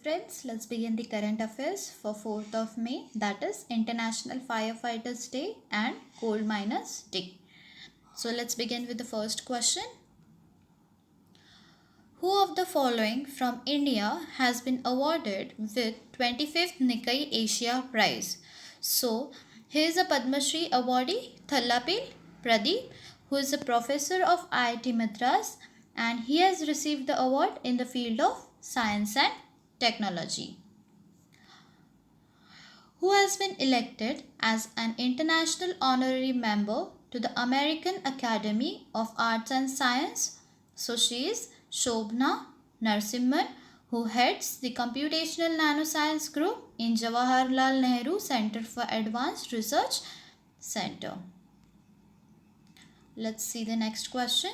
friends, let's begin the current affairs for 4th of May, that is International Firefighters Day and Coal Miners Day. So let's begin with the first question. Who of the following from India has been awarded with 25th Nikkei Asia Prize? So he is a Padma Shri awardee, Thallapil Pradeep, who is a professor of IIT Madras, and he has received the award in the field of science and technology. Who has been elected as an international honorary member to the American Academy of Arts and Science? So she is Shobhna Narasimhan, who heads the Computational Nanoscience Group in Jawaharlal Nehru Center for Advanced Research Center. Let's see the next question.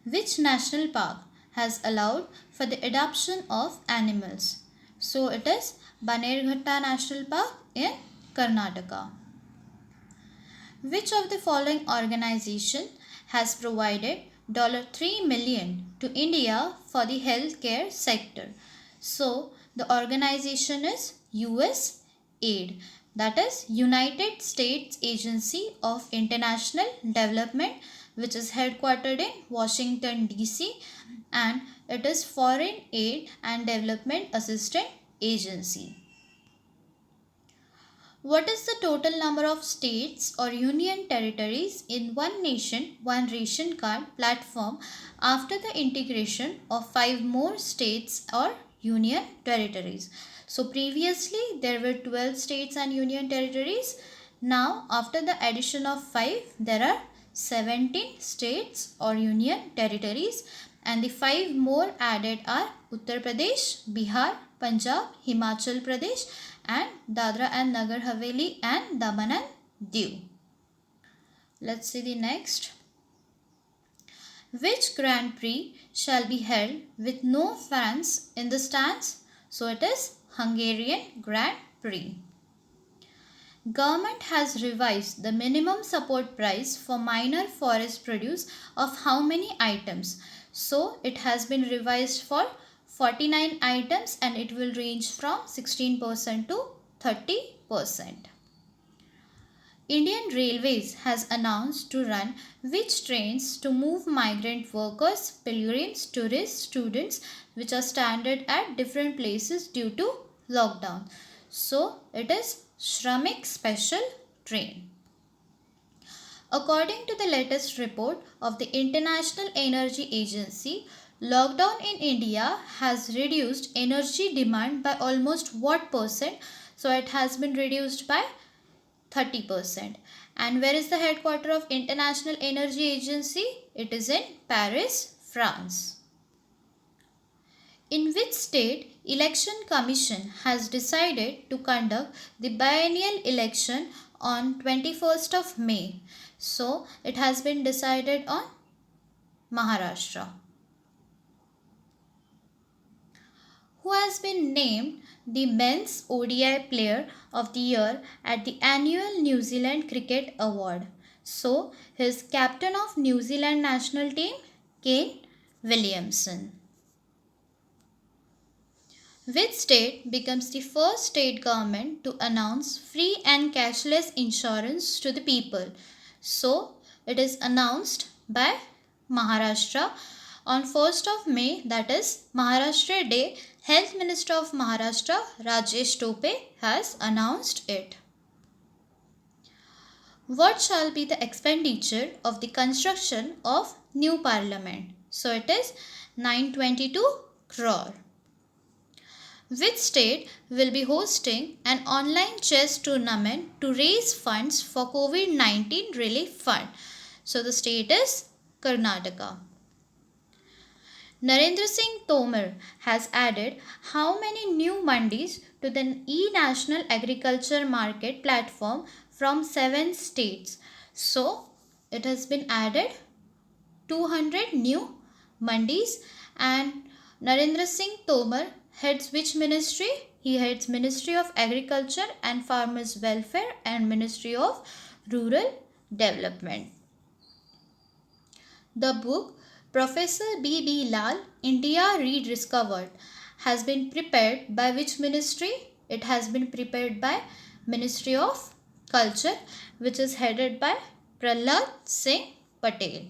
Which national park has allowed for the adoption of animals? So it is Banerghatta National Park in Karnataka. Which of the following organization has provided $3 million to India for the healthcare sector? So the organization is USAID, that is United States Agency of International Development, which is headquartered in Washington DC, and it is Foreign Aid and Development Assistance Agency. What is the total number of states or union territories in One Nation, One Ration Card platform after the integration of 5 more states or union territories? So previously there were 12 states and union territories. Now after the addition of 5, there are 17 states or union territories, and the 5 more added are Uttar Pradesh, Bihar, Punjab, Himachal Pradesh, and Dadra and Nagar Haveli and Daman and Diu. Let's see the next. Which Grand Prix shall be held with no fans in the stands? So it is Hungarian Grand Prix. Government has revised the minimum support price for minor forest produce of how many items? So it has been revised for 49 items and it will range from 16% to 30%. Indian Railways has announced to run which trains to move migrant workers, pilgrims, tourists, students which are stranded at different places due to lockdown. So it is Shramik Special Train. According to the latest report of the International Energy Agency, lockdown in India has reduced energy demand by almost what percent? So it has been reduced by 30%. And where is the headquarters of International Energy Agency? It is in Paris, France. In which state Election Commission has decided to conduct the biennial election on 21st of May? So it has been decided on Maharashtra. Who has been named the Men's ODI Player of the Year at the annual New Zealand Cricket Award? So he is captain of New Zealand national team, Kane Williamson. Which state becomes the first state government to announce free and cashless insurance to the people? So it is announced by Maharashtra on 1st of May, that is Maharashtra Day. Health Minister of Maharashtra Rajesh Tope has announced it. What shall be the expenditure of the construction of new parliament? So it is 922 crore. Which state will be hosting an online chess tournament to raise funds for COVID-19 relief fund? So the state is Karnataka. Narendra Singh Tomar has added how many new mandis to the e-National Agriculture Market platform from 7 states? So it has been added 200 new mandis, and Narendra Singh Tomar heads which ministry? He heads Ministry of Agriculture and Farmers Welfare and Ministry of Rural Development. The book Professor B.B. Lal, India Rediscovered has been prepared by which ministry? It has been prepared by Ministry of Culture, which is headed by Prahlad Singh Patel.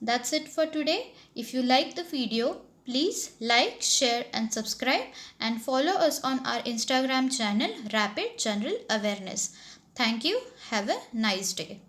That's it for today. If you like the video, please like, share and subscribe, and follow us on our Instagram channel Rapid General Awareness. Thank you. Have a nice day.